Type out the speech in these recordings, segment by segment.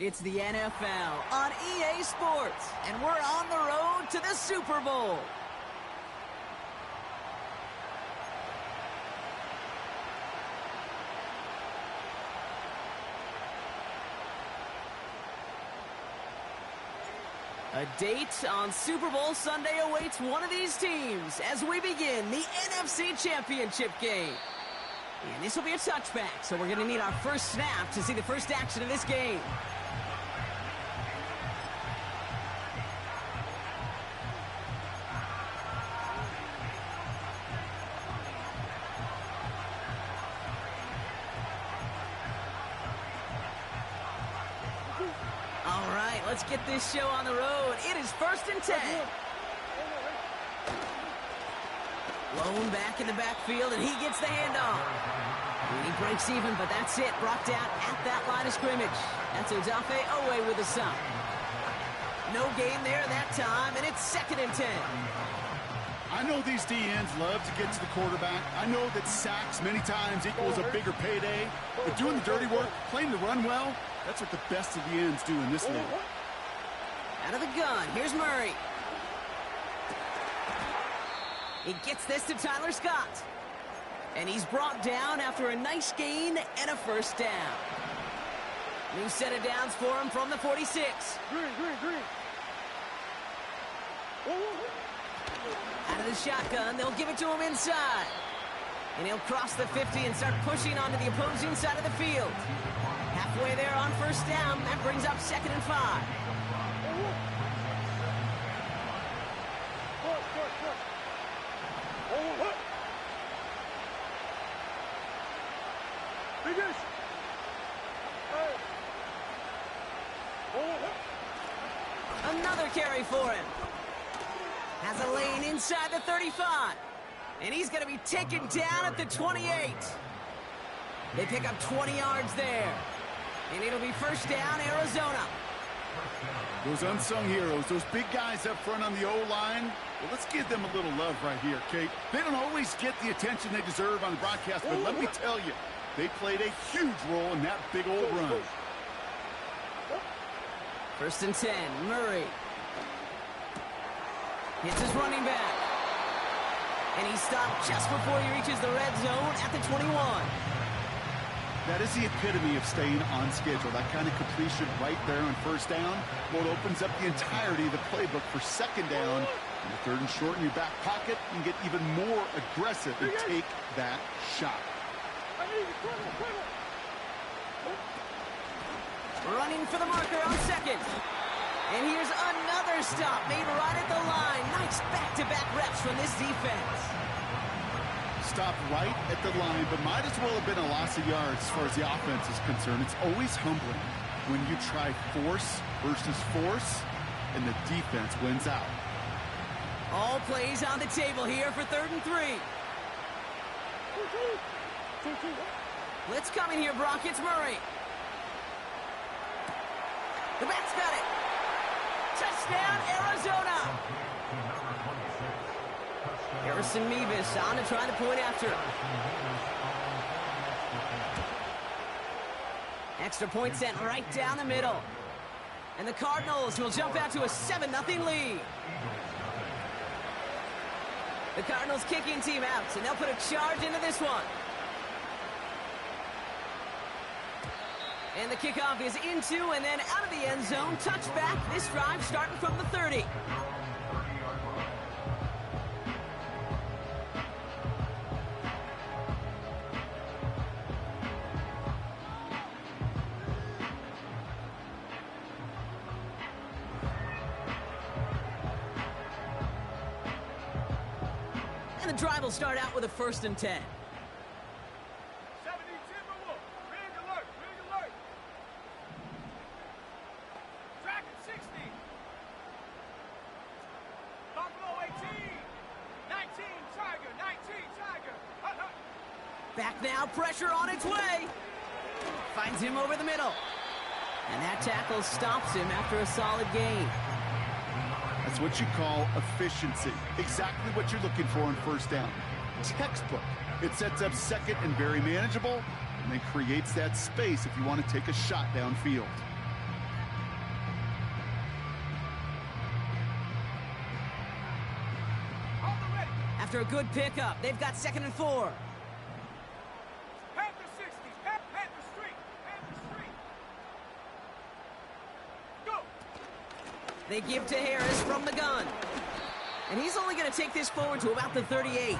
It's the NFL on EA Sports, and we're on the road to the Super Bowl. A date on Super Bowl Sunday awaits one of these teams as we begin the NFC Championship game. And this will be a touchback, so we're going to need our first snap to see the first action of this game. All right, let's get this show on the road. It is 1st and 10. Lone back in the backfield, and he gets the handoff. And he breaks even, but that's it. Brought down at that line of scrimmage. That's Odafe Owe with a stop. No gain there that time, and it's 2nd and 10. I know these DNs love to get to the quarterback. I know that sacks many times equals a bigger payday. But doing the dirty work, playing the run well, that's what the best of the ends do in this league. Out of the gun, here's Murray. He gets this to Tyler Scott. And he's brought down after a nice gain and a first down. New set of downs for him from the 46. Out of the shotgun, they'll give it to him inside. And he'll cross the 50 and start pushing onto the opposing side of the field. Halfway there on first down, that brings up 2nd and 5. Another carry for him. Has a lane inside the 35. And he's going to be taken down at the 28. They pick up 20 yards there. And it'll be first down, Arizona. Those unsung heroes, those big guys up front on the O-line, well, let's give them a little love right here, Kate. They don't always get the attention they deserve on the broadcast, but let me tell you, they played a huge role in that big old run. 1st and 10, Murray. Hits his running back. And he stopped just before he reaches the red zone at the 21. That is the epitome of staying on schedule. That kind of completion right there on first down. Well, it opens up the entirety of the playbook for 2nd down. And the 3rd and short in your back pocket, you can get even more aggressive and take that shot. Running for the marker on 2nd. And here's another stop made right at the line. Nice back-to-back reps from this defense. Stopped right at the line, but might as well have been a loss of yards as far as the offense is concerned. It's always humbling when you try force versus force, and the defense wins out. All plays on the table here for 3rd and 3. Blitz coming here, Brock. It's Murray. The back's got it. Touchdown, Arizona. Harrison Mevis on to try to point after. Extra point sent right down the middle. And the Cardinals will jump out to a 7-0 lead. The Cardinals kicking team out, and they'll put a charge into this one. And the kickoff is into and then out of the end zone. Touchback. This drive starting from the 30. And the drive will start out with a 1st and 10. Back now, pressure on its way. Finds him over the middle. And that tackle stops him after a solid gain. That's what you call efficiency. Exactly what you're looking for on first down. Textbook. It sets up 2nd and very manageable, and then creates that space if you want to take a shot downfield. after a good pickup. They've got 2nd and 4. Panther 60, Panther Street, Panther Street. Go! They give to Harris from the gun. And he's only going to take this forward to about the 38.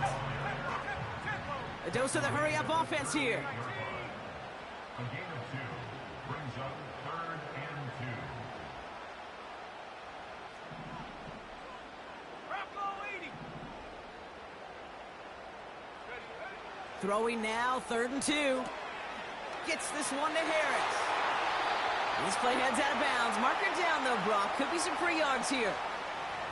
A dose of the hurry-up offense here. A gain of 2 brings up 3rd and 2. Throwing now, 3rd and 2. Gets this one to Harris. This play heads out of bounds. Marker down, though, Brock. Could be some free yards here.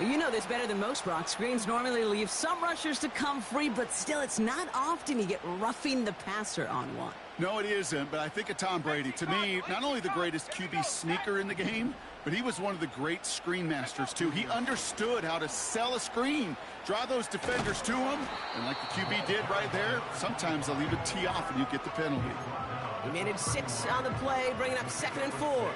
You know this better than most, Brock. Screens normally leave some rushers to come free, but still, it's not often you get roughing the passer on one. No, it isn't, but I think of Tom Brady. To me, not only the greatest QB sneaker in the game, but he was one of the great screen masters, too. He understood how to sell a screen, draw those defenders to him, and like the QB did right there, sometimes they'll leave a tee off and you get the penalty. He managed 6 on the play, bringing up 2nd and 4.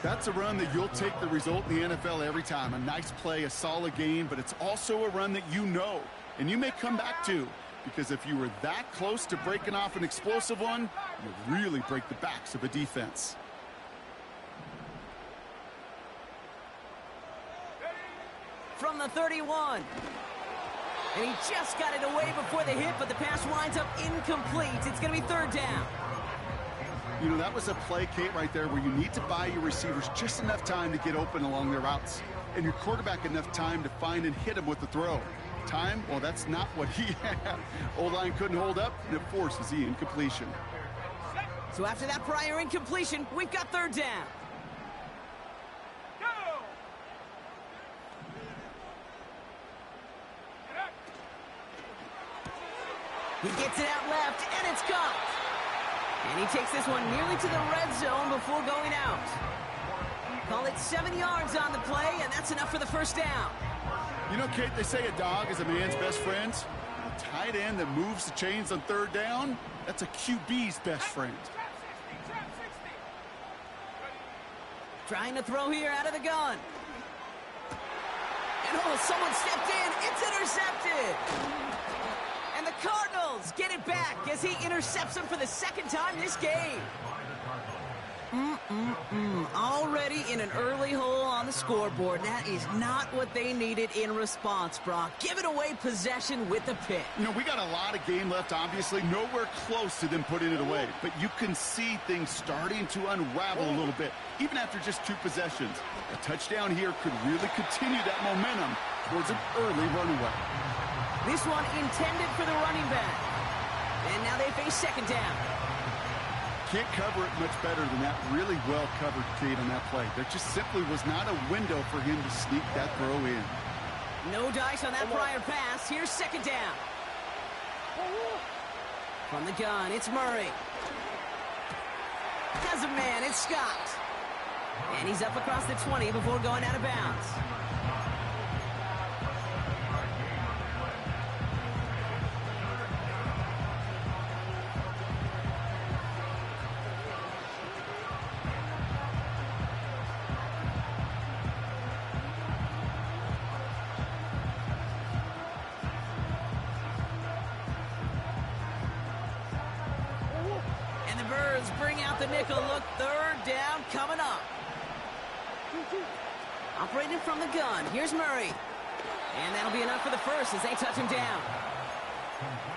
That's a run that you'll take the result in the NFL every time. A nice play, a solid game, but it's also a run that you know, and you may come back to, because if you were that close to breaking off an explosive one, you really break the backs of a defense. From the 31. And he just got it away before the hit, but the pass winds up incomplete. It's going to be 3rd down. You know, that was a play, Kate, right there where you need to buy your receivers just enough time to get open along their routes, and your quarterback enough time to find and hit him with the throw. Time, well, that's not what he had. O-line couldn't hold up, and it forces the incompletion. So after that prior incompletion, we've got 3rd down. He gets it out left, and it's caught. And he takes this one nearly to the red zone before going out. Call it 7 yards on the play, and that's enough for the 1st down. You know, Kate, they say a dog is a man's best friend. A tight end that moves the chains on 3rd down, that's a QB's best friend. Trying to throw here out of the gun. And oh, someone stepped in. It's intercepted. And the Cardinals get it back as he intercepts him for the 2nd time this game. Already in an early hole on the scoreboard. That is not what they needed in response, Brock. Giving away possession with the pick. You know, we got a lot of game left, obviously. Nowhere close to them putting it away. But you can see things starting to unravel a little bit, even after just 2 possessions. A touchdown here could really continue that momentum towards an early runaway. This one intended for the running back. And now they face 2nd down. Can't cover it much better than that. Really well covered, Kate, on that play. There just simply was not a window for him to sneak that throw in. No dice on that prior pass. Here's 2nd down. From the gun, it's Murray. Has a man, it's Scott. And he's up across the 20 before going out of bounds. Bring out the nickel look. 3rd down coming up. Operating from the gun. Here's Murray. And that'll be enough for the 1st as they touch him down.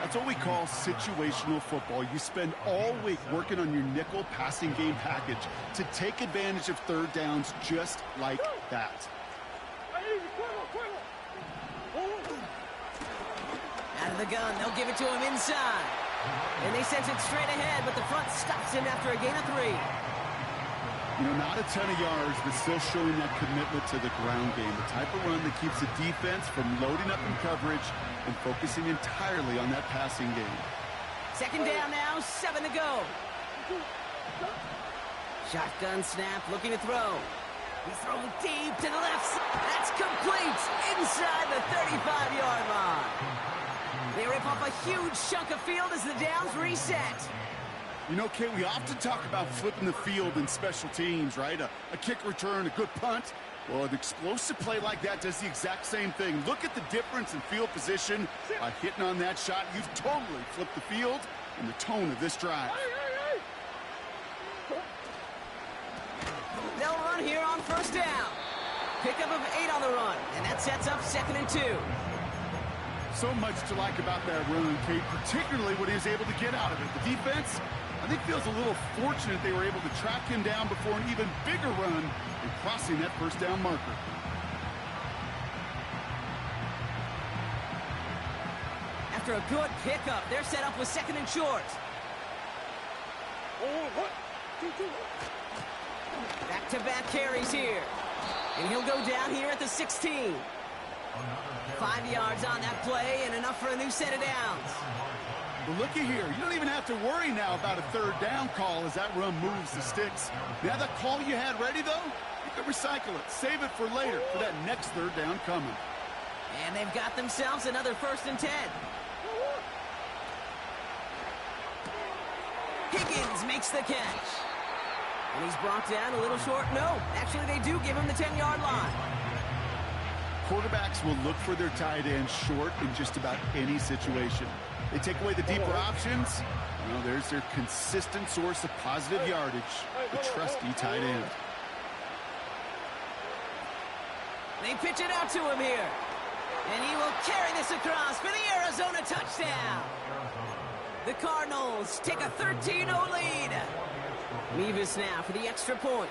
That's what we call situational football. You spend all week working on your nickel passing game package to take advantage of 3rd downs just like that. Out of the gun. They'll give it to him inside. And they send it straight ahead, but the front stops him after a gain of 3. You know, not a ton of yards, but still showing that commitment to the ground game. The type of run that keeps the defense from loading up in coverage and focusing entirely on that passing game. 2nd down now, 7 to go. Shotgun snap, looking to throw. He's throwing deep to the left side. That's complete inside the 35-yard line. They rip off a huge chunk of field as the downs reset. You know, Kate, we often talk about flipping the field in special teams, right? A kick return, a good punt. Well, an explosive play like that does the exact same thing. Look at the difference in field position. By hitting on that shot, you've totally flipped the field and the tone of this drive. They'll run here on first down. Pickup of 8 on the run, and that sets up 2nd and 2. So much to like about that run, Kate, particularly when he was able to get out of it. The defense, I think, feels a little fortunate they were able to track him down before an even bigger run and crossing that first down marker. After a good pickup, they're set up with 2nd and short. Back-to-back carries here. And he'll go down here at the 16. 5 yards on that play and enough for a new set of downs. But looky here, you don't even have to worry now about a 3rd down call as that run moves the sticks. Now that call you had ready, though, you can recycle it. Save it for later for that next 3rd down coming. And they've got themselves another 1st and 10. Higgins makes the catch. And he's brought down a little short. No, actually they do give him the 10-yard line. Quarterbacks will look for their tight end short in just about any situation. They take away the deeper options. Well, there's their consistent source of positive yardage, the trusty tight end. They pitch it out to him here. And he will carry this across for the Arizona touchdown. The Cardinals take a 13-0 lead. Mevis now for the extra point.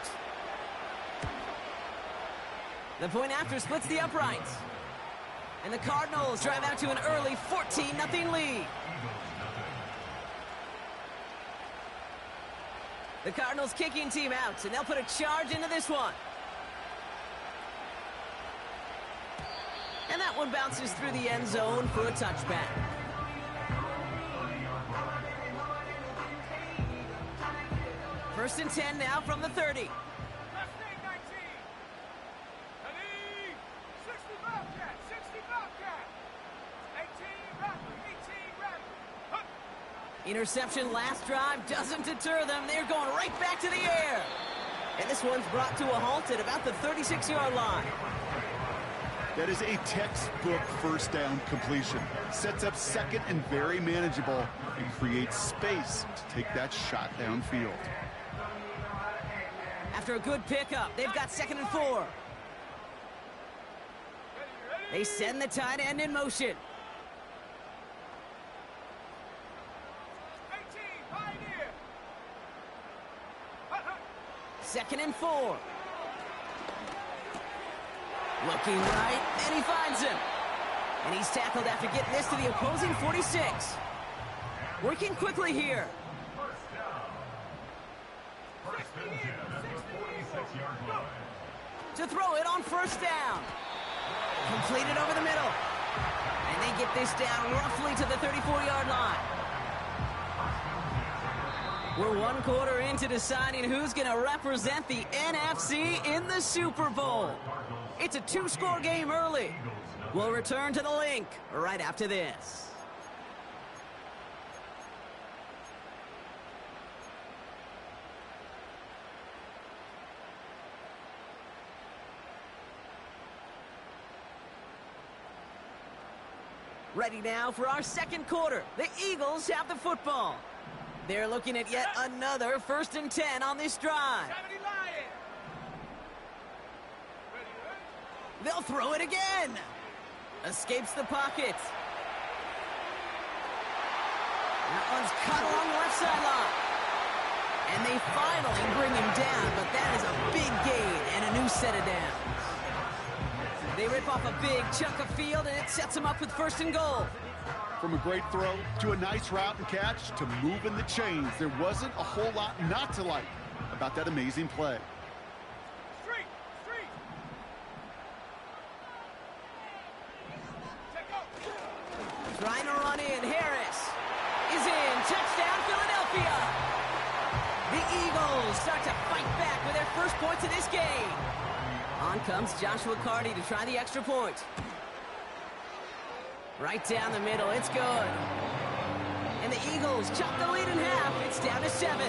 The point after splits the uprights. And the Cardinals drive out to an early 14-0 lead. The Cardinals kicking team out, and they'll put a charge into this one. And that one bounces through the end zone for a touchback. First and 10 now from the 30. Interception last drive doesn't deter them. They're going right back to the air. And this one's brought to a halt at about the 36-yard line. That is a textbook 1st down completion. Sets up 2nd and very manageable and creates space to take that shot downfield. After a good pickup, they've got 2nd and 4. They send the tight end in motion. 2nd and 4. Looking right, and he finds him. And he's tackled after getting this to the opposing 46. Working quickly here. To throw it on first down. Completed over the middle. And they get this down roughly to the 34-yard line. We're 1 quarter into deciding who's going to represent the NFC in the Super Bowl. It's a 2-score game early. We'll return to the link right after this. Ready now for our 2nd quarter. The Eagles have the football. They're looking at yet another 1st and 10 on this drive. They'll throw it again. Escapes the pocket. That one's cut along the left sideline. And they finally bring him down, but that is a big gain and a new set of downs. They rip off a big chunk of field, and it sets them up with 1st and goal. From a great throw to a nice route and catch to moving the chains, there wasn't a whole lot not to like about that amazing play. Trying to run in. Harris is in. Touchdown, Philadelphia. The Eagles start to fight back with their first points of this game. On comes Joshua Carty to try the extra point. Right down the middle. It's good. And the Eagles chop the lead in half. It's down to 7.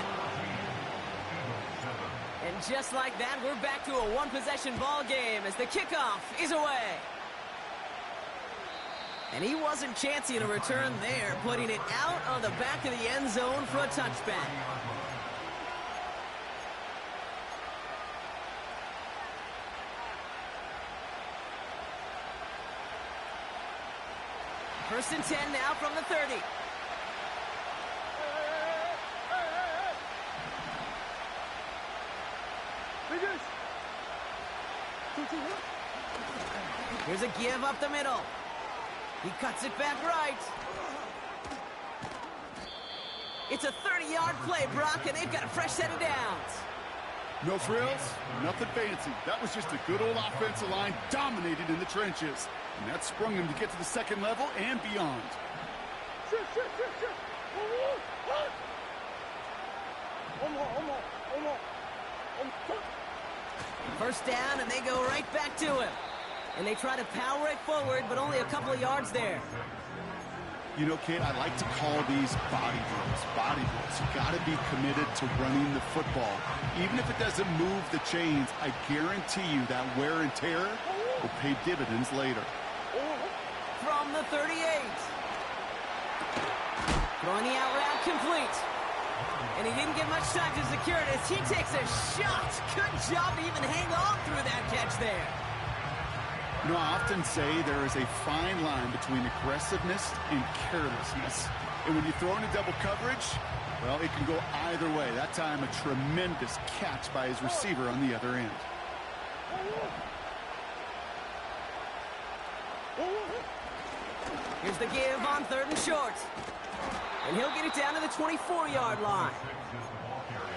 And And just like that, we're back to a one-possession ball game as the kickoff is away. And he wasn't chancing a return there, putting it out on the back of the end zone for a touchback. First and 10 now from the 30. Here's a give up the middle. He cuts it back right. It's a 30-yard play, Brock, and they've got a fresh set of downs. No frills, nothing fancy. That was just a good old offensive line dominated in the trenches. And that sprung him to get to the second level and beyond. First down, and they go right back to him. And they try to power it forward, but only a couple of yards there. You know, Kate, I like to call these body drills. Body drills. You got to be committed to running the football. Even if it doesn't move the chains, I guarantee you that wear and tear will pay dividends later. From the 38. Throwing the out route complete. And he didn't get much time to secure it as he takes a shot. Good job to even hang on through that catch there. You know, I often say there is a fine line between aggressiveness and carelessness. And when you throw into double coverage, well, it can go either way. That time, a tremendous catch by his receiver on the other end. Here's the give on 3rd and short. And he'll get it down to the 24-yard line.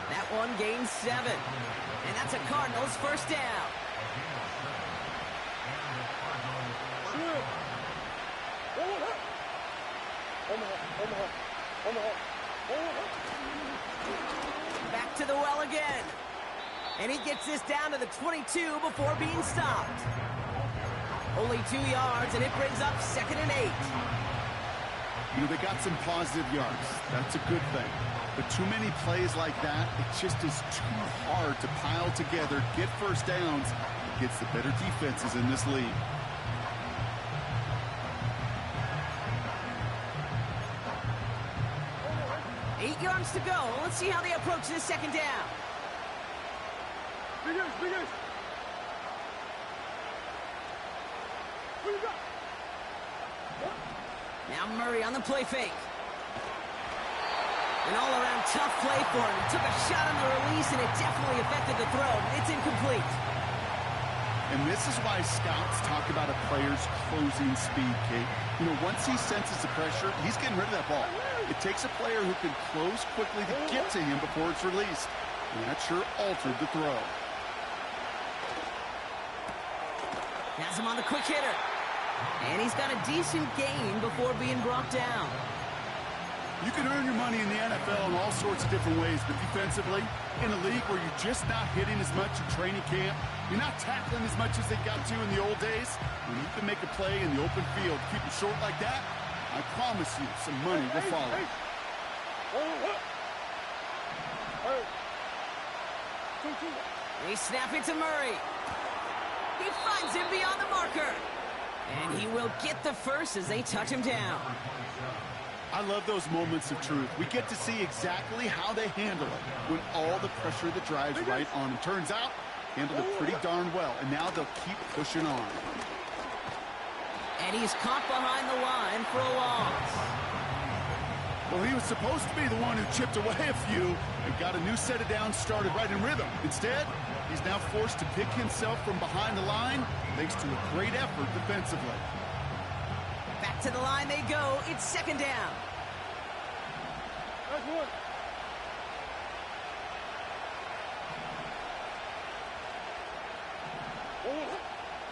That one gains 7. And that's a Cardinals first down. Back to the well again. And he gets this down to the 22 before being stopped. Only 2 yards, and it brings up 2nd and 8. You know, they got some positive yards. That's a good thing. But too many plays like that, it just is too hard to pile together, get first downs against the better defenses in this league. Eight yards to go. Let's see how they approach this second down. Now Murray on the play fake. An all-around tough play for him. He took a shot on the release, and it definitely affected the throw. It's incomplete. And this is why scouts talk about a player's closing speed, Kate. You know, once he senses the pressure, he's getting rid of that ball. It takes a player who can close quickly to get to him before it's released. And that sure altered the throw. Has him on the quick hitter. And he's got a decent gain before being brought down. You can earn your money in the NFL in all sorts of different ways, but defensively, in a league where you're just not hitting as much in training camp, you're not tackling as much as they got to in the old days, when you can make a play in the open field, keep it short like that, I promise you some money will follow. They snap it to Murray. He finds him beyond the marker. And he will get the first as they touch him down. I love those moments of truth. We get to see exactly how they handle it when all the pressure that drives right on them. Turns out, handled it pretty darn well, and now they'll keep pushing on. And he's caught behind the line for a loss. Well, he was supposed to be the one who chipped away a few and got a new set of downs started right in rhythm. Instead, he's now forced to pick himself from behind the line thanks to a great effort defensively. Back to the line they go. It's second down.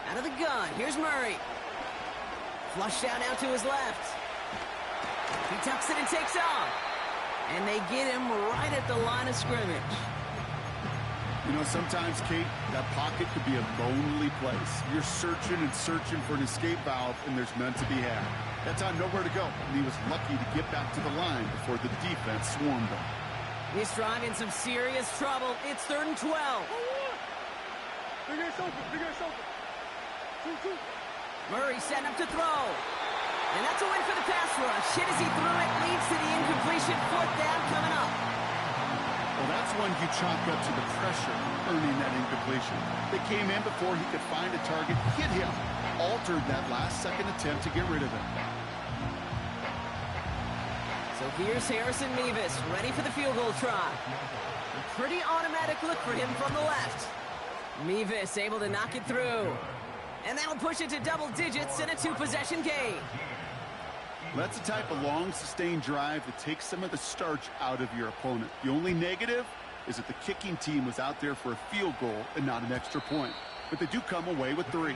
Out of the gun. Here's Murray. Flush down out to his left. He tucks it and takes off. And they get him right at the line of scrimmage. You know, sometimes, Kate, that pocket could be a lonely place. You're searching and searching for an escape valve, and there's none to be had. That time, nowhere to go, and he was lucky to get back to the line before the defense swarmed him. This drive in some serious trouble. It's 3rd and 12. Big ass open, big ass open. Shoot. Murray setting up to throw. And that's a win for the pass rush. Hit as he threw it, leads to the incompletion. 4th down coming up. Well, that's one you chalk up to the pressure earning that incompletion. They came in before he could find a target, hit him, altered that last-second attempt to get rid of him. So here's Harrison Mevis, ready for the field goal try. A pretty automatic look for him from the left. Mevis able to knock it through. And that'll push it to double digits in a 2-possession game. That's the type of long, sustained drive that takes some of the starch out of your opponent. The only negative is that the kicking team was out there for a field goal and not an extra point. But they do come away with 3.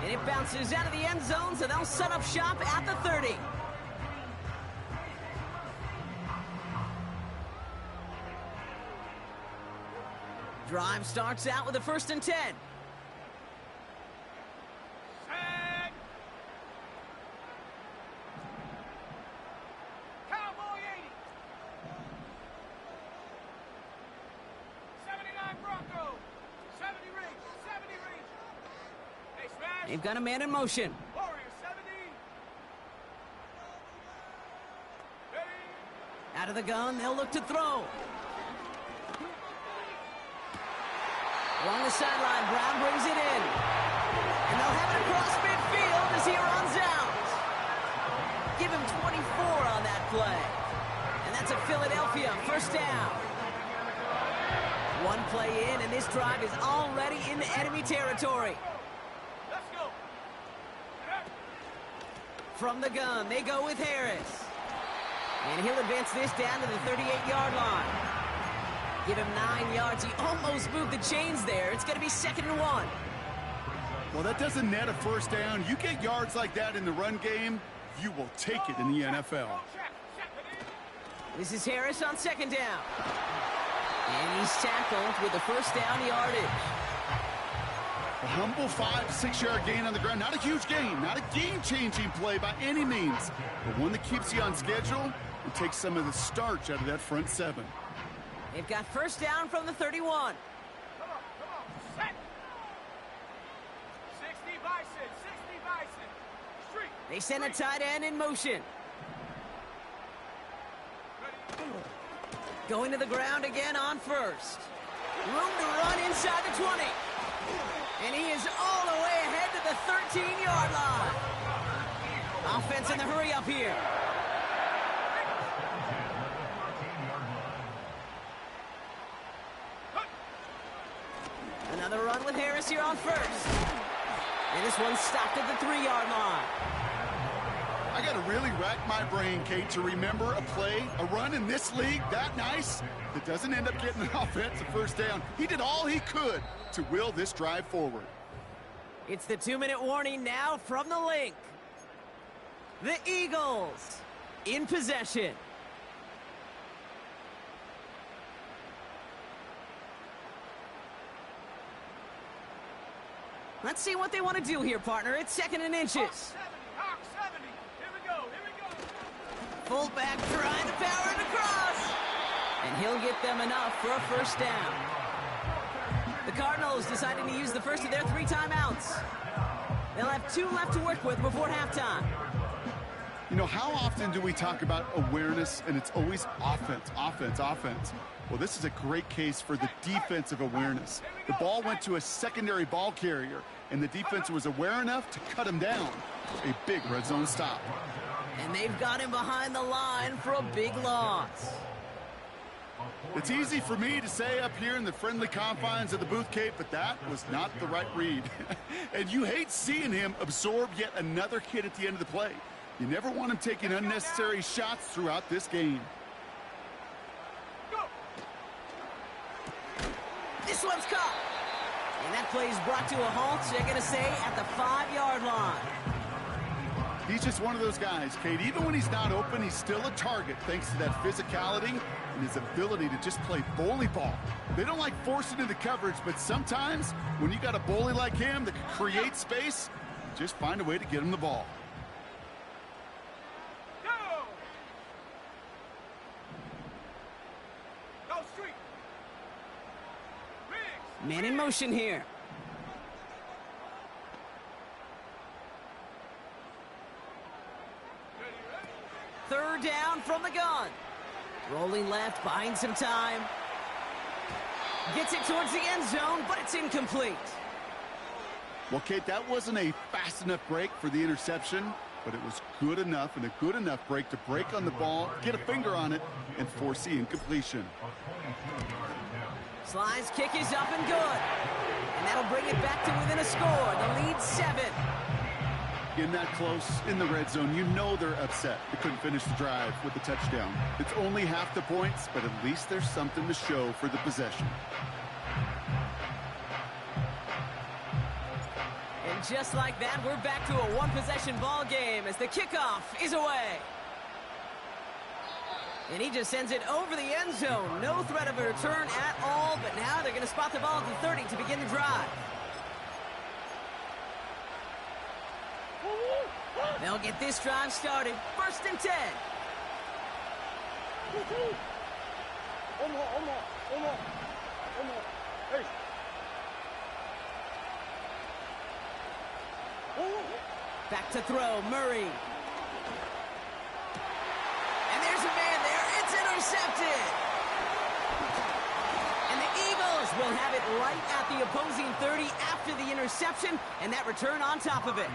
And it bounces out of the end zone, so they'll set up shop at the 30. Drive starts out with a 1st and 10. Set. Cowboy 80. 79 Bronco. 70 range. 70 range. Hey, smash. They've got a man in motion. Warrior 70. Ready. Out of the gun, they'll look to throw. Along the sideline, Brown brings it in. And they'll have it across midfield as he runs out. Give him 24 on that play. And that's a Philadelphia 1st down. One play in, and this drive is already into enemy territory. Let's go. From the gun, they go with Harris. And he'll advance this down to the 38-yard line. Give him 9 yards. He almost moved the chains there. It's going to be 2nd and 1. Well, that doesn't net a 1st down. You get yards like that in the run game, you will take it in the NFL. This is Harris on 2nd down. And he's tackled with a 1st down yardage. A humble 5-6-yard gain on the ground. Not a huge gain, not a game-changing play by any means, but one that keeps you on schedule and takes some of the starch out of that front 7. They've got 1st down from the 31. Come on. Set. 60 Bison. 60 Bison. Street. They send a tight end in motion. Going to the ground again on 1st. Room to run inside the 20. And he is all the way ahead to the 13-yard line. Offense in the hurry up here. Another run with Harris here on 1st. And this one's stopped at the 3-yard line. I got to really rack my brain, Kate, to remember a play, a run in this league that nice that doesn't end up getting an offensive 1st down. He did all he could to will this drive forward. It's the 2-minute warning now from the link. The Eagles in possession. Let's see what they want to do here, partner. It's 2nd and inches. Hawk 70. Here we go. Fullback trying to power it across. And he'll get them enough for a 1st down. The Cardinals deciding to use the first of their 3 timeouts. They'll have 2 left to work with before halftime. You know, how often do we talk about awareness, and it's always offense, offense, offense? Well, this is a great case for the defensive awareness. The ball went to a secondary ball carrier, and the defense was aware enough to cut him down. A big red zone stop. And they've got him behind the line for a big loss. It's easy for me to say up here in the friendly confines of the booth, Kate, but that was not the right read. And you hate seeing him absorb yet another hit at the end of the play. You never want him taking unnecessary shots throughout this game. This one's caught. And that play is brought to a halt, they're going to say, at the 5-yard line. He's just one of those guys, Kate. Even when he's not open, he's still a target thanks to that physicality and his ability to just play bully ball. They don't like forcing into coverage, but sometimes when you got a bully like him that can create space, you just find a way to get him the ball. street. Riggs. Man in motion here. Third down from the gun. Rolling left, buying some time. Gets it towards the end zone, but it's incomplete. Well, Kate, that wasn't a fast enough break for the interception, but it was good enough and a good enough break to break on the ball, get a finger on it, and force the incompletion. Sly's kick is up and good. And that'll bring it back to within a score. The lead 7. In that close, in the red zone, you know they're upset. They couldn't finish the drive with the touchdown. It's only half the points, but at least there's something to show for the possession. And just like that, we're back to a one-possession ball game as the kickoff is away. And he just sends it over the end zone. No threat of a return at all, but now they're going to spot the ball at the 30 to begin the drive. They'll get this drive started. 1st and 10. Hey. Back to throw, Murray. And there's a man there. It's intercepted. And the Eagles will have it right at the opposing 30 after the interception, and that return on top of it.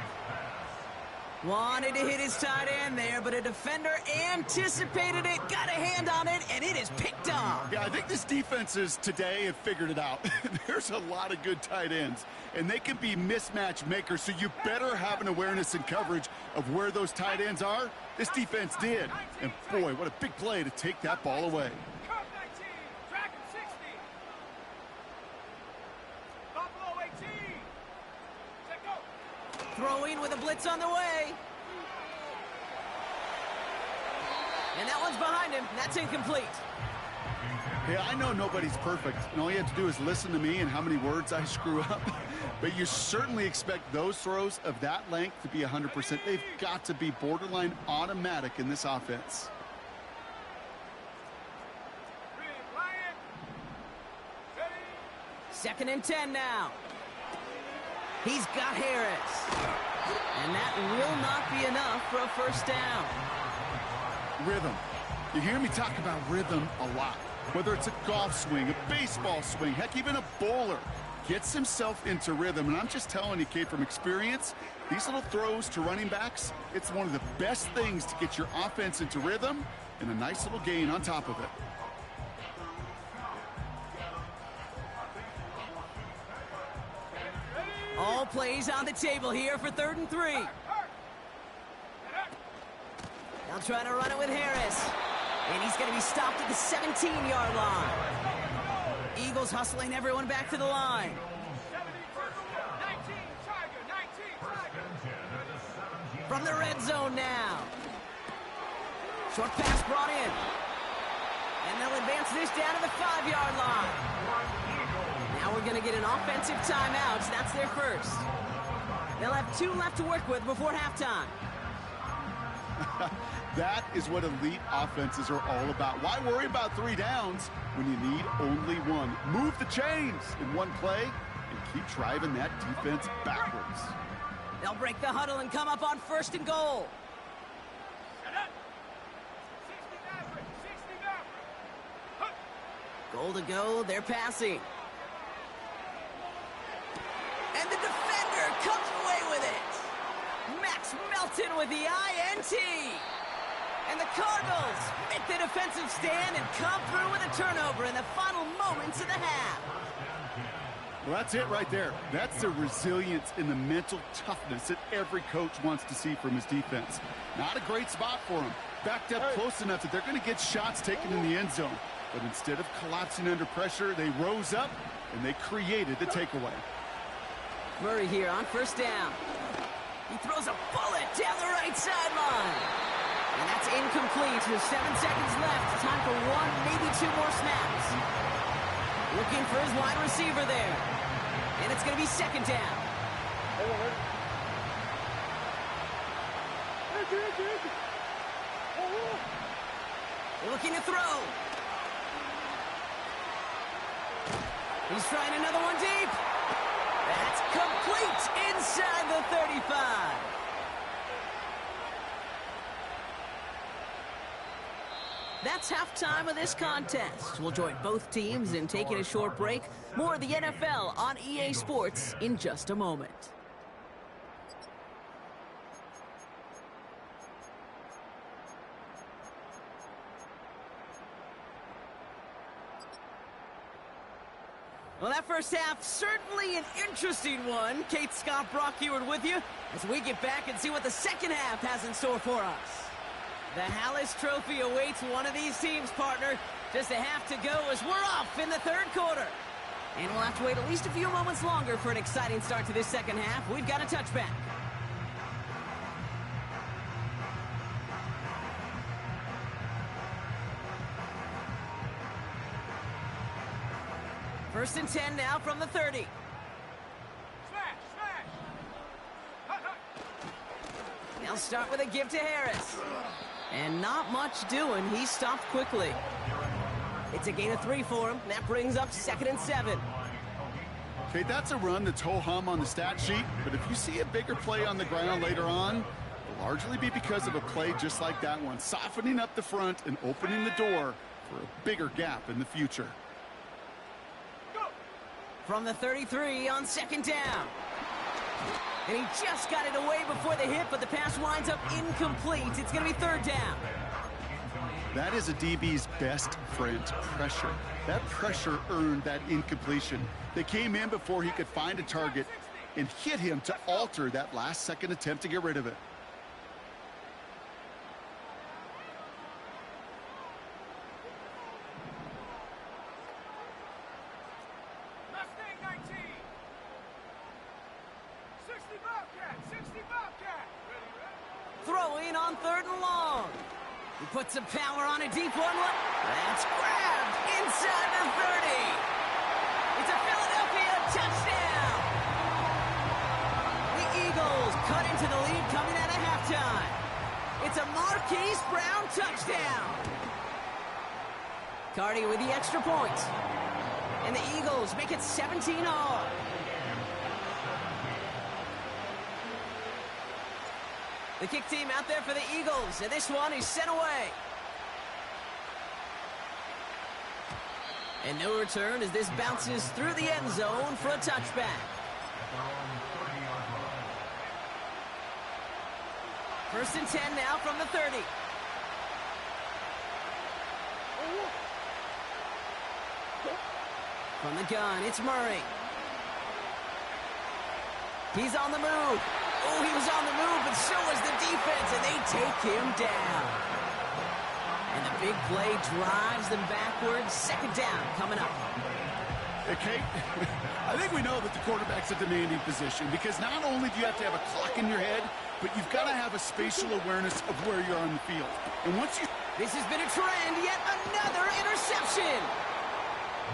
Wanted to hit his tight end there, but a defender anticipated it, got a hand on it, and it is picked off. Yeah, I think this defenses today have figured it out. There's a lot of good tight ends, and they can be mismatch makers, so you better have an awareness and coverage of where those tight ends are. This defense did. And boy, what a big play to take that ball away. Cup 19. Dragon 60. Buffalo 18. Check go. Throwing with a blitz on the way. And that one's behind him. That's incomplete. Yeah, I know nobody's perfect, and all you have to do is listen to me and how many words I screw up. But you certainly expect those throws of that length to be 100%. They've got to be borderline automatic in this offense. Second and 10 now. He's got Harris. And that will not be enough for a first down. Rhythm. You hear me talk about rhythm a lot. Whether it's a golf swing, a baseball swing, heck, even a bowler gets himself into rhythm. And I'm just telling you, Kate, from experience, these little throws to running backs, it's one of the best things to get your offense into rhythm and a nice little gain on top of it. All plays on the table here for 3rd and 3. They'll try to run it with Harris. And he's going to be stopped at the 17-yard line. Eagles hustling everyone back to the line. 19, Tiger, 19, Tiger. From the red zone now. Short pass brought in. And they'll advance this down to the 5-yard line. Now we're going to get an offensive timeout. That's their first. They'll have 2 left to work with before halftime. That is what elite offenses are all about. Why worry about 3 downs when you need only 1? Move the chains in one play and keep driving that defense backwards. They'll break the huddle and come up on 1st and goal. Set up. 60 Maverick, 60 Maverick. Goal to go, they're passing. And the defender comes away with it. Max Melton with the INT. And the Cardinals make the defensive stand and come through with a turnover in the final moments of the half. Well, that's it right there. That's the resilience and the mental toughness that every coach wants to see from his defense. Not a great spot for him. Backed up close enough that they're going to get shots taken in the end zone. But instead of collapsing under pressure, they rose up and they created the takeaway. Murray here on 1st down. He throws a bullet down the right sideline. And that's incomplete. There's 7 seconds left. Time for 1, maybe 2 more snaps. Looking for his wide receiver there. And it's going to be 2nd down. They're looking to throw. He's trying another one deep. That's complete inside the 35. That's halftime of this contest. We'll join both teams in taking a short break. More of the NFL on EA Sports in just a moment. Well, that first half, certainly an interesting one. Kate, Scott, Brock Ewart with you as we get back and see what the second half has in store for us. The Hallis Trophy awaits one of these teams, partner. Just a half to go as we're off in the third quarter. And we'll have to wait at least a few moments longer for an exciting start to this second half. We've got a touchback. First and 10 now from the 30. They'll start with a give to Harris. And not much doing. He stopped quickly. It's a gain of 3 for him. That brings up 2nd and 7. Okay, that's a run that's ho-hum on the stat sheet, but if you see a bigger play on the ground later on, it'll largely be because of a play just like that one, softening up the front and opening the door for a bigger gap in the future. From the 33 on 2nd down. And he just got it away before the hit, but the pass winds up incomplete. It's going to be 3rd down. That is a DB's best friend, pressure. That pressure earned that incompletion. They came in before he could find a target and hit him to alter that last-second attempt to get rid of it. Throwing on 3rd and long. He puts some power on a deep one. That's grabbed inside the 30. It's a Philadelphia touchdown. The Eagles cut into the lead coming out of halftime. It's a Marquise Brown touchdown. Cardi with the extra point. And the Eagles make it 17-all. The kick team out there for the Eagles, and this one is sent away. And no return as this bounces through the end zone for a touchback. First and 10 now from the 30. From the gun, it's Murray. He's on the move. Oh, he was on the move, but so was the defense, and they take him down. And the big play drives them backwards. 2nd down coming up. Hey, Kate, I think we know that the quarterback's a demanding position because not only do you have to have a clock in your head, but you've got to have a spatial awareness of where you're on the field. And once you... This has been a trend, yet another interception.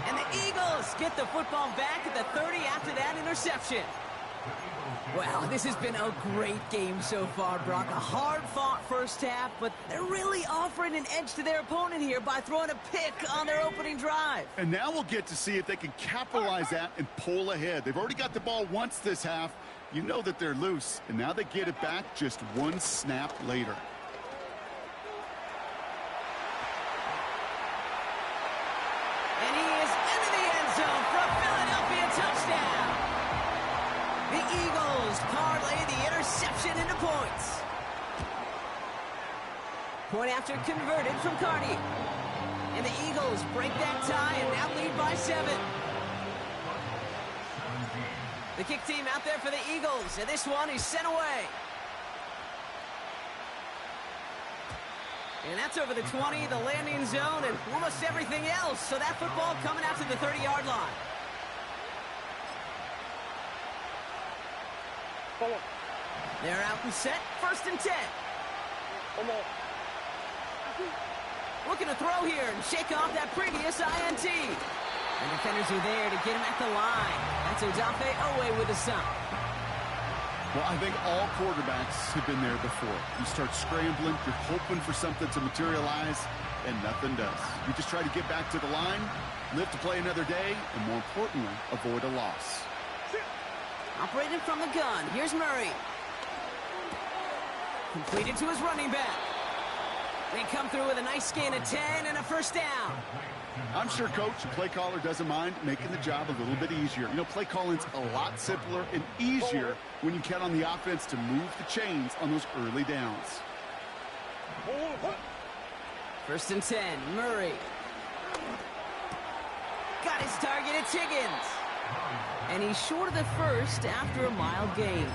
And the Eagles get the football back at the 30 after that interception. Well, this has been a great game so far, Brock. A hard-fought first half, but they're really offering an edge to their opponent here by throwing a pick on their opening drive. And now we'll get to see if they can capitalize that and pull ahead. They've already got the ball once this half. You know that they're loose, and now they get it back just one snap later. And he is into the end zone for a Philadelphia touchdown. The Eagles parlay the interception into points. Point after converted from Cardi. And the Eagles break that tie and now lead by 7. The kick team out there for the Eagles, and this one is sent away. And that's over the 20, the landing zone, and almost everything else. So that football coming out to the 30-yard line. They're out and set. 1st and 10. Looking to throw here and shake off that previous INT. And defenders are there to get him at the line. That's Odafe Owe with a stop. Well, I think all quarterbacks have been there before. You start scrambling, you're hoping for something to materialize, and nothing does. You just try to get back to the line, live to play another day, and more importantly, avoid a loss. Operating from the gun, here's Murray. Completed to his running back. They come through with a nice gain of 10 and a first down. I'm sure coach and play caller doesn't mind making the job a little bit easier. You know, play calling's a lot simpler and easier when you count on the offense to move the chains on those early downs. First and 10, Murray. Got his target, it's Higgins. And he's short of the first after a mild gain.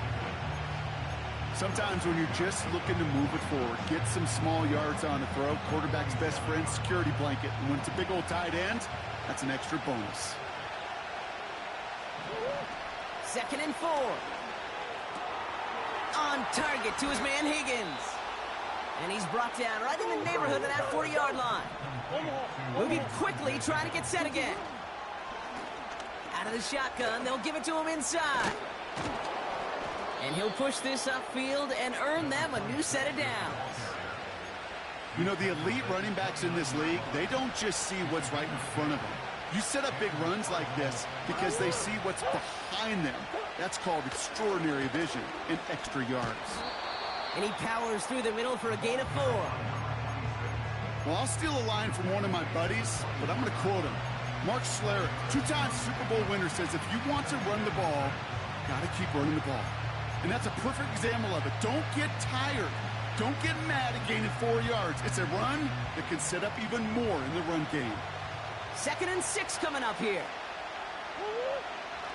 Sometimes when you're just looking to move it forward, get some small yards on the throw, quarterback's best friend, security blanket. And when it's a big old tight end, that's an extra bonus. Second and 4. On target to his man Higgins. And he's brought down right in the neighborhood of that 40-yard line. Moving quickly, trying to get set again. Out of the shotgun, they'll give it to him inside. And he'll push this upfield and earn them a new set of downs. You know, the elite running backs in this league, they don't just see what's right in front of them. You set up big runs like this because they see what's behind them. That's called extraordinary vision and extra yards. And he powers through the middle for a gain of 4. Well, I'll steal a line from one of my buddies, but I'm going to quote him. Mark Schlereth, two-time Super Bowl winner, says if you want to run the ball, you got to keep running the ball. And that's a perfect example of it. Don't get tired. Don't get mad at gaining 4 yards. It's a run that can set up even more in the run game. Second and 6 coming up here.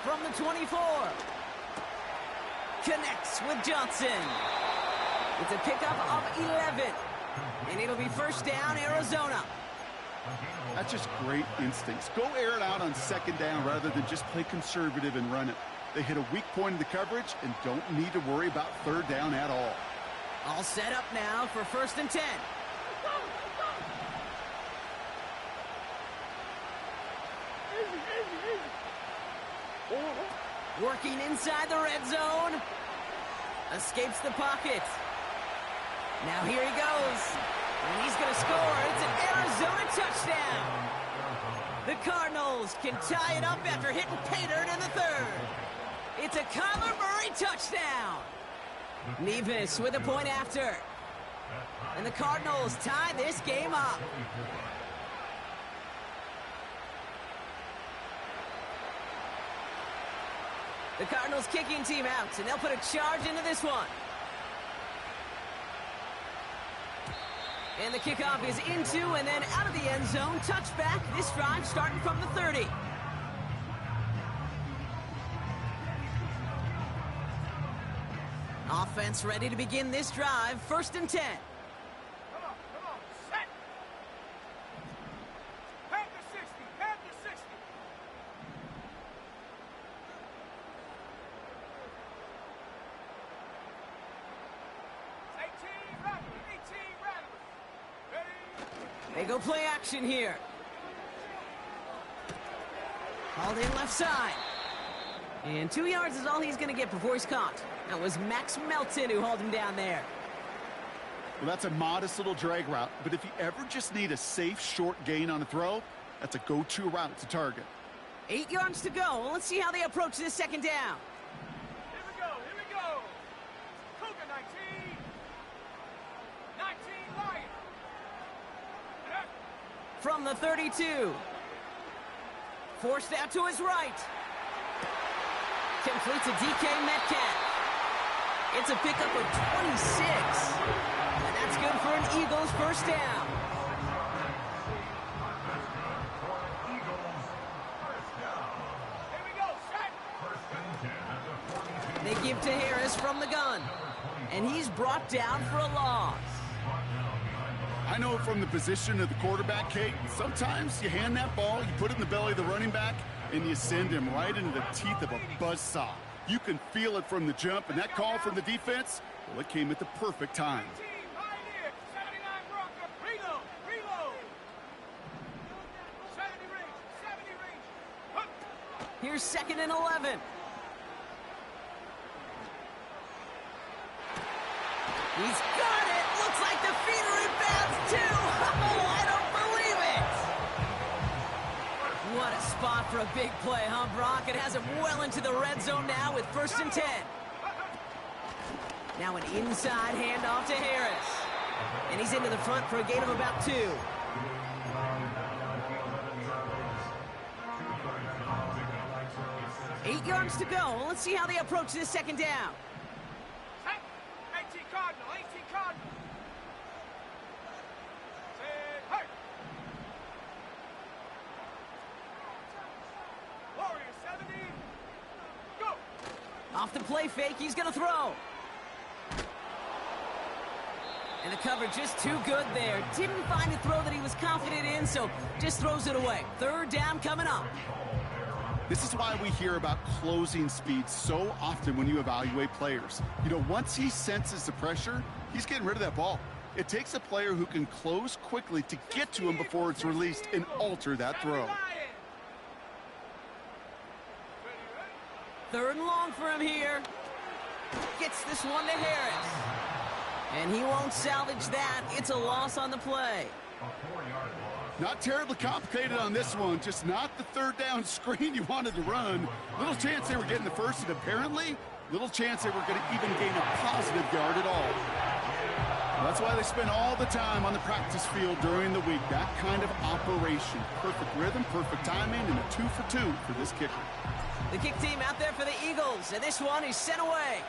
From the 24. Connects with Johnson. It's a pickup of 11. And it'll be first down, Arizona. That's just great instincts. Go air it out on second down rather than just play conservative and run it. They hit a weak point in the coverage and don't need to worry about third down at all. All set up now for first and 10. Working inside the red zone. Escapes the pocket. Now here he goes. And he's going to score. It's an Arizona touchdown. The Cardinals can tie it up after hitting pay dirt in the third. It's a Kyler Murray touchdown. Nevis with a point after. And the Cardinals tie this game up. The Cardinals kicking team out, and they'll put a charge into this one. And the kickoff is into and then out of the end zone. Touchback, this drive starting from the 30. Offense ready to begin this drive. First and 10. Come on, set. Panther 60, Panther 60. 18 rattlers. Ready? They go play action here. Hauled in left side. And 2 yards is all he's going to get before he's caught. That was Max Melton who hauled him down there. Well, that's a modest little drag route, but if you ever just need a safe, short gain on a throw, that's a go-to route to target. 8 yards to go. Well, let's see how they approach this second down. Here we go. Cougar 19. 19 Lion. From the 32. Forced out to his right. Complete to DK Metcalf. It's a pickup of 26. And that's good for an Eagles first down. Here we go, set. They give to Harris from the gun. And he's brought down for a loss. I know from the position of the quarterback, Kate, sometimes you hand that ball, you put it in the belly of the running back, and you send him right into the teeth of a buzzsaw. You can feel it from the jump, and that call from the defense, well, it came at the perfect time. 19 Pioneer, 79 Bronco. Reload. 70 range. Hup. Here's second and 11. He's got it. Looks like the feeder in bounds, too. Oh, I don't for a big play, huh, Brock? It has him well into the red zone now with 1st and 10. Now an inside handoff to Harris. And he's into the front for a gain of about 2. 8 yards to go. Let's see how they approach this 2nd down. 18 Cardinal, 18 Cardinal. Say, hey! Warrior 70. Go! Off the play fake, he's going to throw. And the cover just too good there. Didn't find a throw that he was confident in, so just throws it away. 3rd down coming up. This is why we hear about closing speed so often when you evaluate players. You know, once he senses the pressure, he's getting rid of that ball. It takes a player who can close quickly to get to him before it's released and alter that throw. 3rd and long for him here. Gets this one to Harris. And he won't salvage that. It's a loss on the play. Not terribly complicated on this one, just not the 3rd down screen you wanted to run. Little chance they were getting the 1st, and apparently, little chance they were going to even gain a positive yard at all. That's why they spend all the time on the practice field during the week. That kind of operation. Perfect rhythm, perfect timing, and a 2 for 2 for this kicker. The kick team out there for the Eagles, and this one is sent away.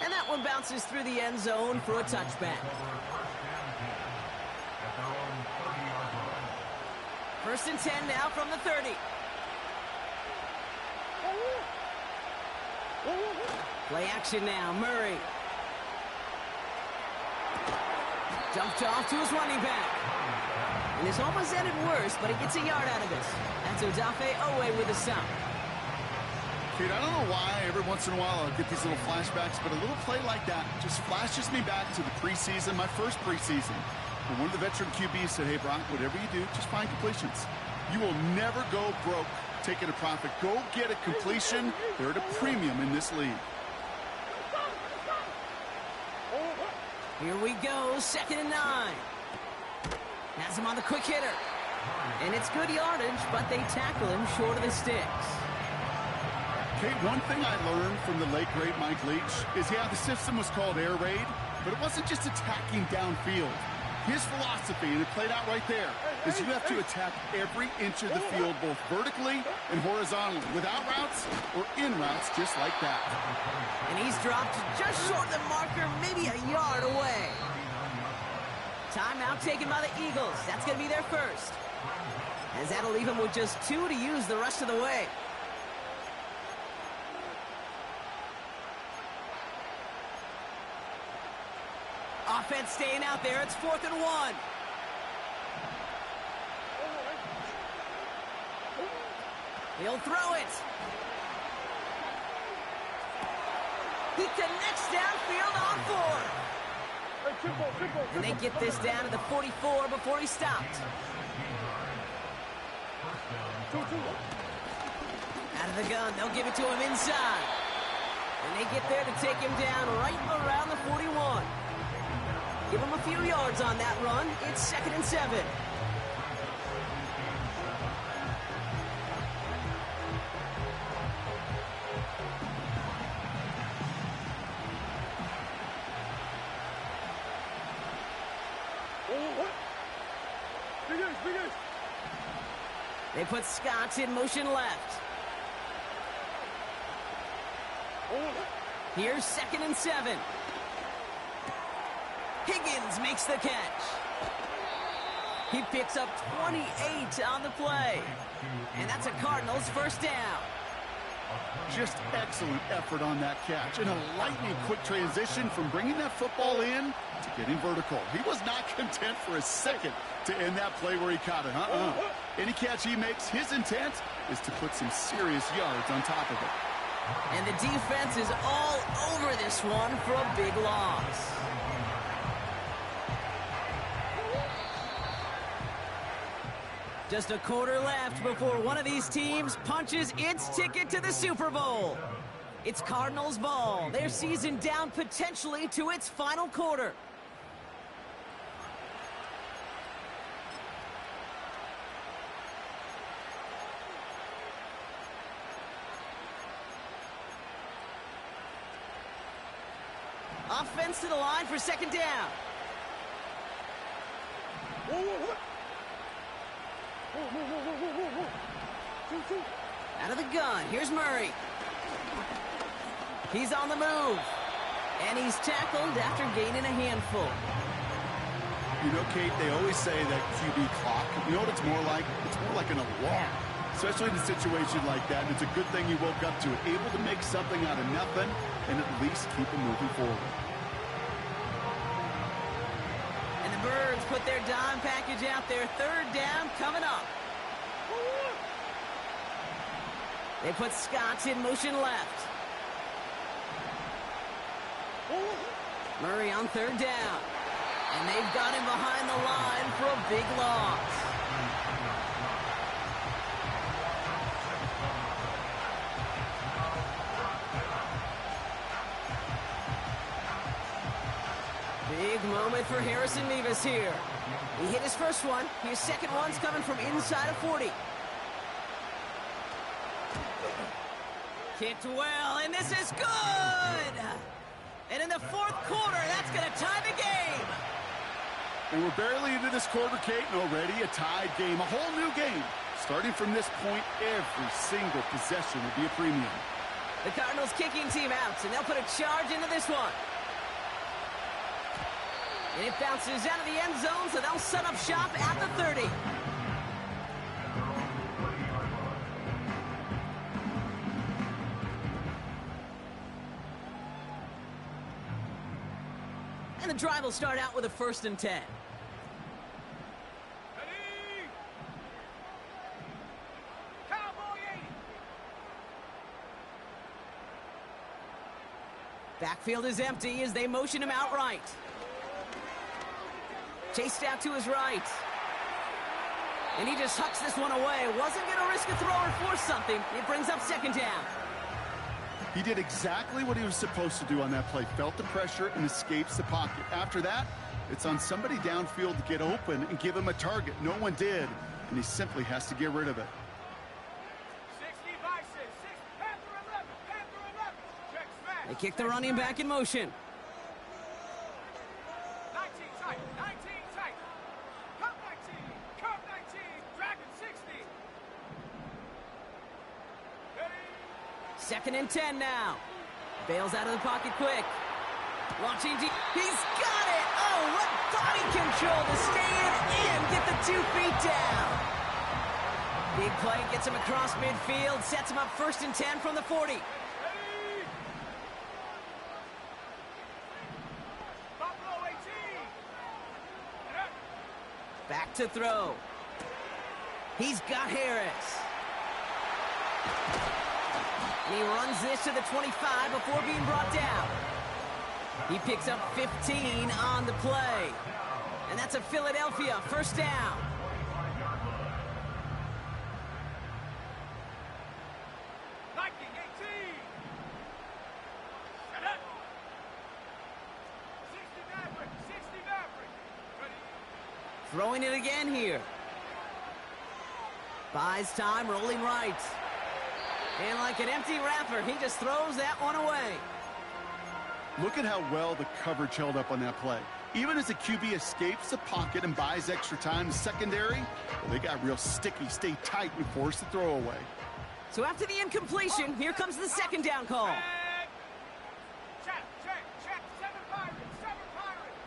And that one bounces through the end zone for a touchback. 1st and 10 now from the 30. Play action now, Murray. Dumped off to his running back. And this almost ended worse, but he gets a yard out of this. That's Odafe Owe with a stop. Kate, I don't know why every once in a while I'll get these little flashbacks, but a little play like that just flashes me back to the preseason, my first preseason. And one of the veteran QBs said, hey, Brock, whatever you do, just find completions. You will never go broke taking a profit. Go get a completion. They're at a premium in this league. Here we go, 2nd and 9. Has him on the quick hitter. And it's good yardage, but they tackle him short of the sticks. Kate, one thing I learned from the late, great Mike Leach is, yeah, the system was called air raid, but it wasn't just attacking downfield. His philosophy, and it played out right there, is you have to attack every inch of the field, both vertically and horizontally, without routes or in routes, just like that. And he's dropped just short of the marker, maybe a yard away. Timeout taken by the Eagles. That's going to be their first. As that'll leave him with just 2 to use the rest of the way. Offense staying out there. It's 4th and 1. He'll throw it. He connects downfield on 4. And they get this down to the 44 before he stopped. Out of the gun. They'll give it to him inside. And they get there to take him down right around the 41. Give him a few yards on that run. It's 2nd and 7. They put Scott in motion left. Here's 2nd and 7. Higgins makes the catch. He picks up 28 on the play. And that's a Cardinals first down. Just excellent effort on that catch. And a lightning quick transition from bringing that football in to getting vertical. He was not content for a second to end that play where he caught it. Any catch he makes, his intent is to put some serious yards on top of it. And the defense is all over this one for a big loss. Just a quarter left before one of these teams punches its ticket to the Super Bowl. It's Cardinals ball. Their season down potentially to its final quarter. Offense to the line for second down. Out of the gun, here's Murray. He's on the move. And he's tackled after gaining a handful. You know, Kate, they always say that QB clock, you know what it's more like? It's more like an alarm, especially in a situation like that. And it's a good thing you woke up to it, able to make something out of nothing and at least keep it moving forward. And the Birds put their dime package out there. Third down coming up. They put Scott in motion left. Murray on third down. And they've got him behind the line for a big loss. Big moment for Harrison Mevis here. He hit his first one. His second one's coming from inside of 40. Kicked well, and this is good! And in the fourth quarter, that's going to tie the game. And we're barely into this quarter, Kate, and already a tied game, a whole new game. Starting from this point, every single possession will be a premium. The Cardinals kicking team out, and they'll put a charge into this one. And it bounces out of the end zone, so they'll set up shop at the 30. And the drive will start out with a 1st and 10. Ready? Cowboy 80. Backfield is empty as they motion him out right. Chased out to his right. And he just hucks this one away. Wasn't going to risk a throw or force something. It brings up second down. He did exactly what he was supposed to do on that play. Felt the pressure and escapes the pocket. After that, it's on somebody downfield to get open and give him a target. No one did, and he simply has to get rid of it. 60 Vices, 6, Panther 11, Panther 11. Check smash. They kick the running back in motion. 19 tight, 19 tight. Cut 19, Dragon 60. Ready? 2nd and 10 now. Bails out of the pocket quick. Launching deep. He's got it! Oh, what body control to stay in and get the 2 feet down. Big play gets him across midfield, sets him up 1st and 10 from the 40. Ready? Buffalo 18. Yep. Back to throw. He's got Harris. And he runs this to the 25 before being brought down. He picks up 15 on the play. And that's a Philadelphia 1st down. Viking 18. Set up. 60 Maverick, 60 Maverick. Ready? Throwing it again here. Buys time, rolling right. And like an empty wrapper, he just throws that one away. Look at how well the coverage held up on that play. Even as the QB escapes the pocket and buys extra time, the secondary, well, they got real sticky, stay tight, and force the throw away. So after the incompletion, here comes the 2nd down call. And check, 7 Pirates, 7 Pirates.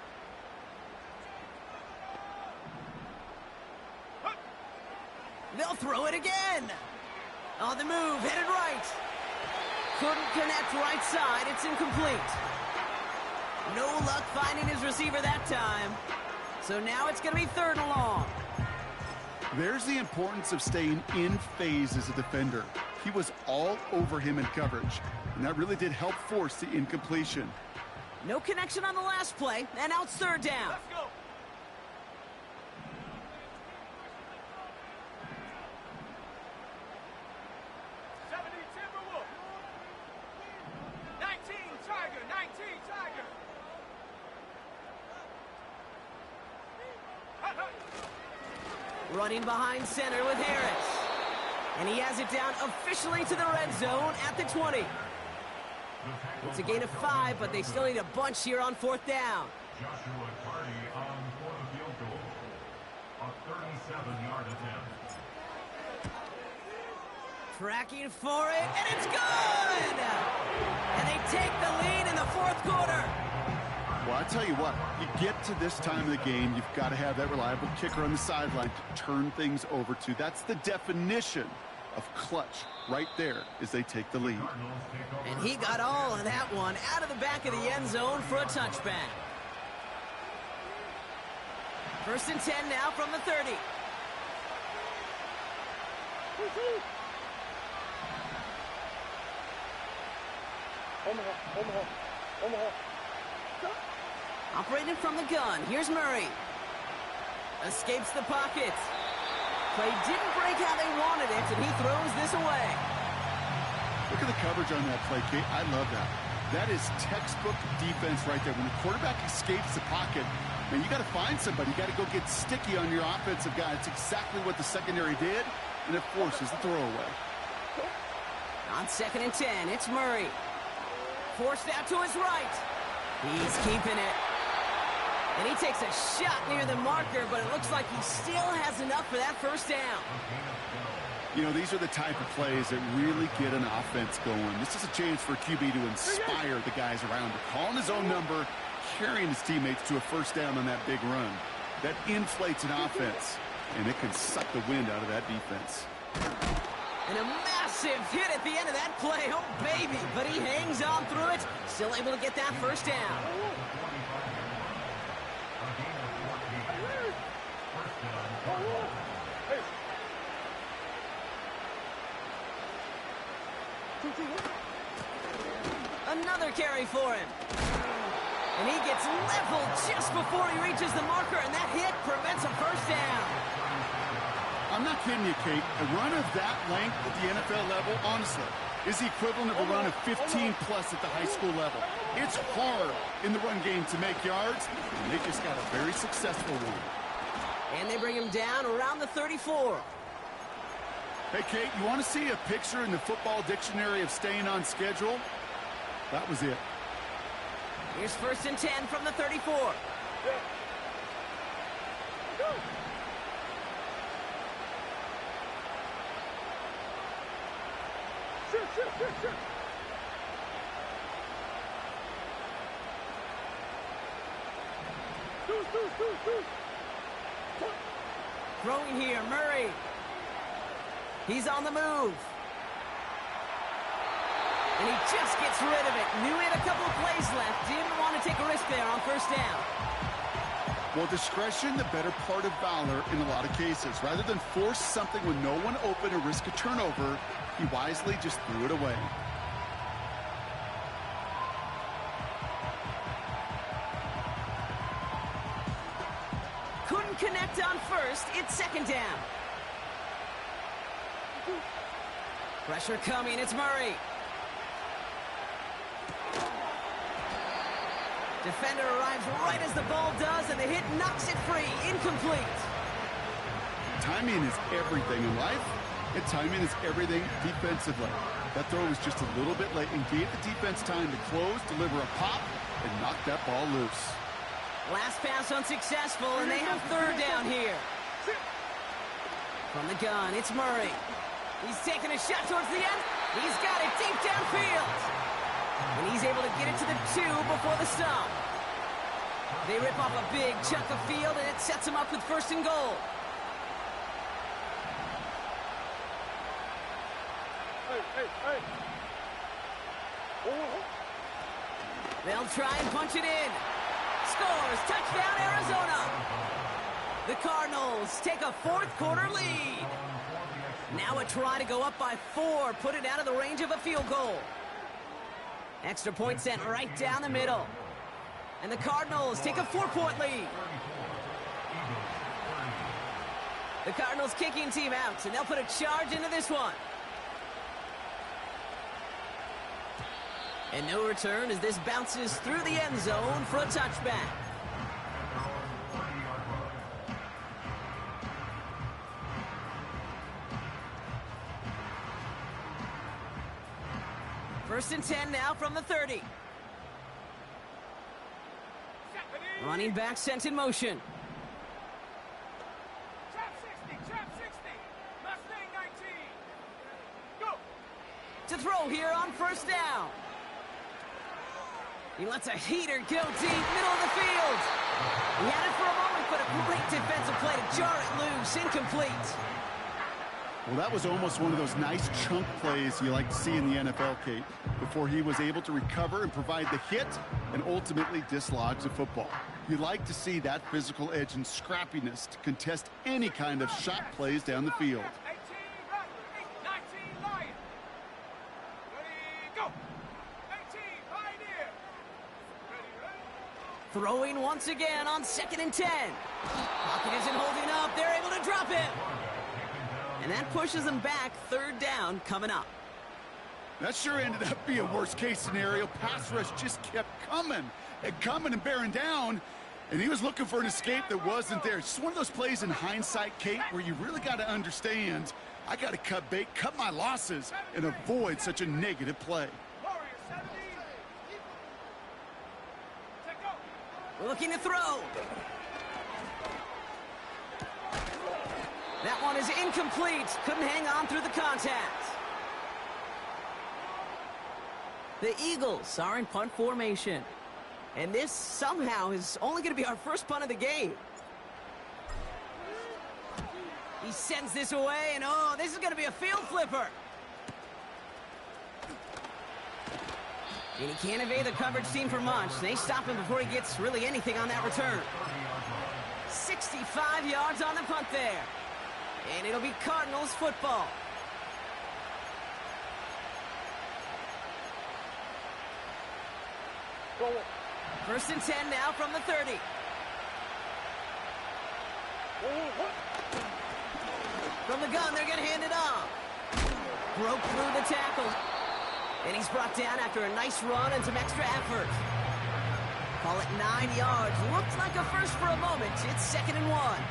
Hook. They'll throw it again. On the move, headed right. Couldn't connect right side. It's incomplete. No luck finding his receiver that time. So now it's going to be 3rd and long. There's the importance of staying in phase as a defender. He was all over him in coverage, and that really did help force the incompletion. No connection on the last play, and now it's 3rd down. Let's go. Timberwolf. 19 Tiger, 19 Tiger. Running behind center with Harris. And he has it down officially to the red zone at the 20. It's a gain of 5, but they still need a bunch here on 4th down. Joshua Carty on for the field goal. A 37-yard attempt. Tracking for it, and it's good! And they take the lead in the 4th quarter. Well, I tell you what, you get to this time of the game, you've got to have that reliable kicker on the sideline to turn things over to. That's the definition of clutch right there as they take the lead. And he got all of that one out of the back of the end zone for a touchback. 1st and 10 now from the 30. Operating from the gun, here's Murray. Escapes the pocket. Play didn't break how they wanted it, and he throws this away. Look at the coverage on that play, Kate. I love that. That is textbook defense right there. When the quarterback escapes the pocket, man, you got to find somebody. You got to go get sticky on your offensive guy. It's exactly what the secondary did, and it forces the throwaway. On 2nd and 10, it's Murray. Forced out to his right. He's keeping it. And he takes a shot near the marker, but it looks like he still has enough for that 1st down. You know, these are the type of plays that really get an offense going. This is a chance for QB to inspire the guys around him. Calling his own number, carrying his teammates to a 1st down on that big run. That inflates an offense, and it can suck the wind out of that defense. And a massive hit at the end of that play. Oh, baby. But he hangs on through it. Still able to get that 1st down. Another carry for him. And he gets leveled just before he reaches the marker, and that hit prevents a 1st down. I'm not kidding you, Kate. A run of that length at the NFL level, honestly, is the equivalent of a run of 15-plus at the high school level. It's hard in the run game to make yards, and they just got a very successful one. And they bring him down around the 34. Hey, Kate, you want to see a picture in the football dictionary of staying on schedule? That was it. Here's 1st and 10 from the 34. Throwing here, Murray. He's on the move. And he just gets rid of it. Knew he had a couple of plays left. Didn't want to take a risk there on 1st down. Well, discretion, the better part of valor in a lot of cases. Rather than force something with no one open or risk a turnover, he wisely just threw it away. Couldn't connect on 1st. It's 2nd down. Pressure coming. It's Murray. Defender arrives right as the ball does, and the hit knocks it free. Incomplete. Timing is everything in life, and timing is everything defensively. That throw was just a little bit late and gave the defense time to close, deliver a pop, and knock that ball loose. Last pass unsuccessful, and they have 3rd down here. From the gun, it's Murray. He's taking a shot towards the end. He's got it deep downfield. And he's able to get it to the 2 before the stop. They rip off a big chunk of field, and it sets them up with 1st and goal. They'll try and punch it in. Scores. Touchdown, Arizona. The Cardinals take a 4th quarter lead. Now a try to go up by 4. Put it out of the range of a field goal. Extra point sent right down the middle. And the Cardinals take a 4-point lead. The Cardinals kicking team out, and they'll put a charge into this one. And no return as this bounces through the end zone for a touchback. First and 10 now from the 30. Running back sent in motion. Trap 60, trap 60. Mustang 19. Go. To throw here on first down. He lets a heater go deep, middle of the field. He had it for a moment, but a great defensive play to jar it loose, incomplete. Well, that was almost one of those nice chunk plays you like to see in the NFL, Kate, before he was able to recover and provide the hit and ultimately dislodge the football. You like to see that physical edge and scrappiness to contest any kind of shot plays down the field. 18 Rattler, 19 Lion. Ready, go. 18 Pioneer. Ready. Throwing once again on second and 10. Pocket isn't holding up. They're able to drop it. And that pushes them back. Third down coming up. That sure ended up being a worst-case scenario. Pass rush just kept coming and bearing down, and he was looking for an escape that wasn't there. It's just one of those plays in hindsight, Kate, where you really got to understand, I got to cut bait, cut my losses, and avoid such a negative play. Warrior 70. Take go. Looking to throw. That one is incomplete. Couldn't hang on through the contact. The Eagles are in punt formation. And this somehow is only going to be our first punt of the game. He sends this away, and oh, this is going to be a field flipper. And he can't evade the coverage team for much. They stop him before he gets really anything on that return. 65 yards on the punt there. And it'll be Cardinals football. First and 10 now from the 30. From the gun, they're going to hand it off. Broke through the tackle. And he's brought down after a nice run and some extra effort. Call it 9 yards. Looked like a first for a moment. It's second and 1.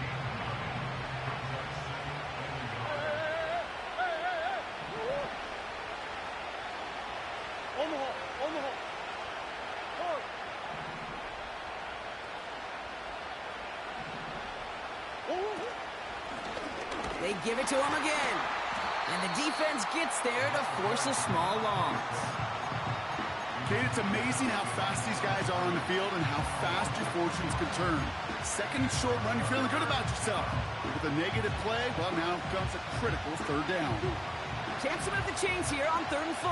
They give it to him again. And the defense gets there to force a small loss. Kate, it's amazing how fast these guys are on the field and how fast your fortunes can turn. Second and short run, you're feeling good about yourself. But with a negative play, well, now comes a critical third down. Chance to move the chains here on 3rd and 4.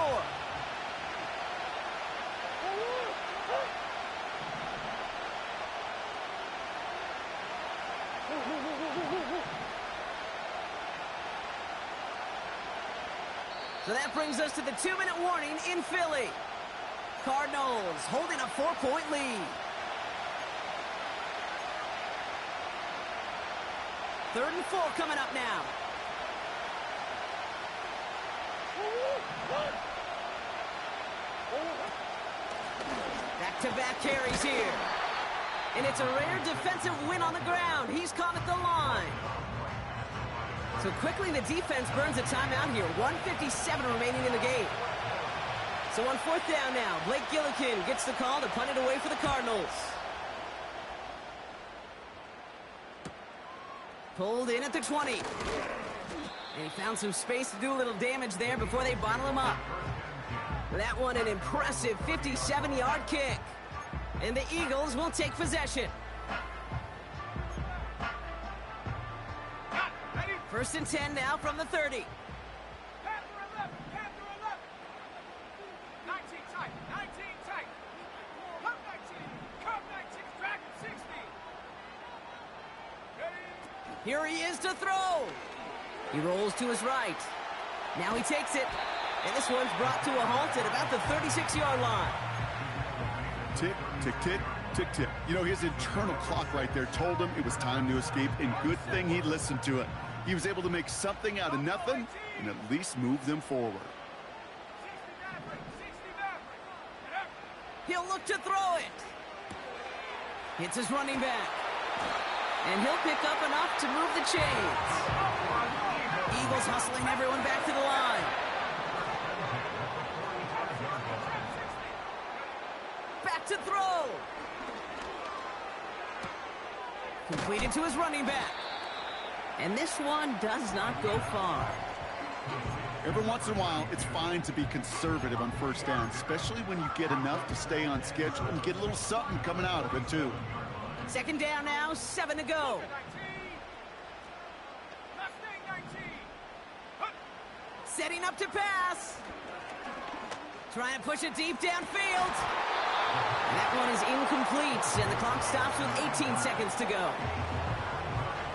So that brings us to the 2-minute warning in Philly. Cardinals holding a 4-point lead. 3rd and 4 coming up now. Back-to-back carries here. And it's a rare defensive win on the ground. He's caught at the line. So quickly the defense burns a timeout here. 1:57 remaining in the game. So on 4th down now, Blake Gillikin gets the call to punt it away for the Cardinals. Pulled in at the 20. And he found some space to do a little damage there before they bottle him up. That one an impressive 57-yard kick. And the Eagles will take possession. First and 10 now from the 30. Panther 11, Panther 11. 19 tight, 19 tight. Come 19, Dragon 60. Ready. Here he is to throw. He rolls to his right. Now he takes it. And this one's brought to a halt at about the 36-yard line. Tick, tick, tick, tick, tick. You know, his internal clock right there told him it was time to escape, and good thing he listened to it. He was able to make something out of nothing and at least move them forward. 60 Maverick. He'll look to throw it. Hits his running back. And he'll pick up enough to move the chains. Eagles hustling everyone back to the line. throw. Completed to his running back. And this one does not go far. Every once in a while, it's fine to be conservative on first down, especially when you get enough to stay on schedule and get a little something coming out of it, too. Second down now, 7 to go. Setting up to pass. Trying to push it deep downfield. That one is incomplete, and the clock stops with 18 seconds to go.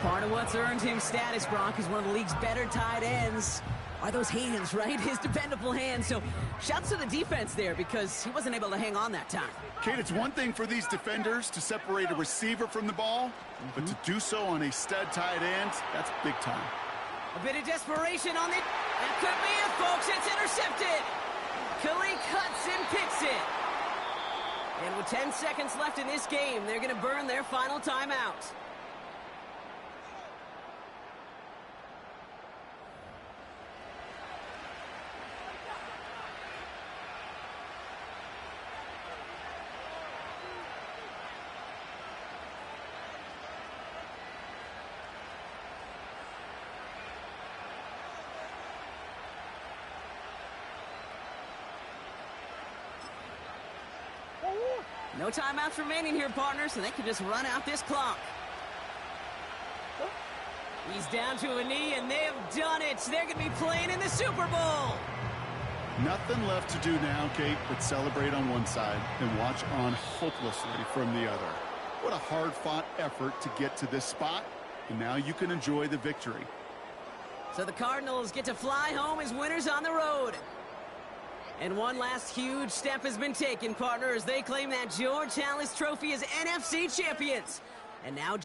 Part of what's earned him status, Brock, is one of the league's better tight ends. Are those hands, right? His dependable hands. So shouts to the defense there because he wasn't able to hang on that time. Kate, it's one thing for these defenders to separate a receiver from the ball, but to do so on a stud tight end, that's big time. A bit of desperation on the... That could be it, folks. It's intercepted. Khalil cuts and picks it. And with 10 seconds left in this game, they're going to burn their final timeout. No timeouts remaining here, partners, so they can just run out this clock. He's down to a knee, and they have done it. They're going to be playing in the Super Bowl. Nothing left to do now, Kate, but celebrate on one side and watch on hopelessly from the other. What a hard-fought effort to get to this spot, and now you can enjoy the victory. So the Cardinals get to fly home as winners on the road. And one last huge step has been taken, partner, as they claim that George Halas Trophy as NFC champions. And now...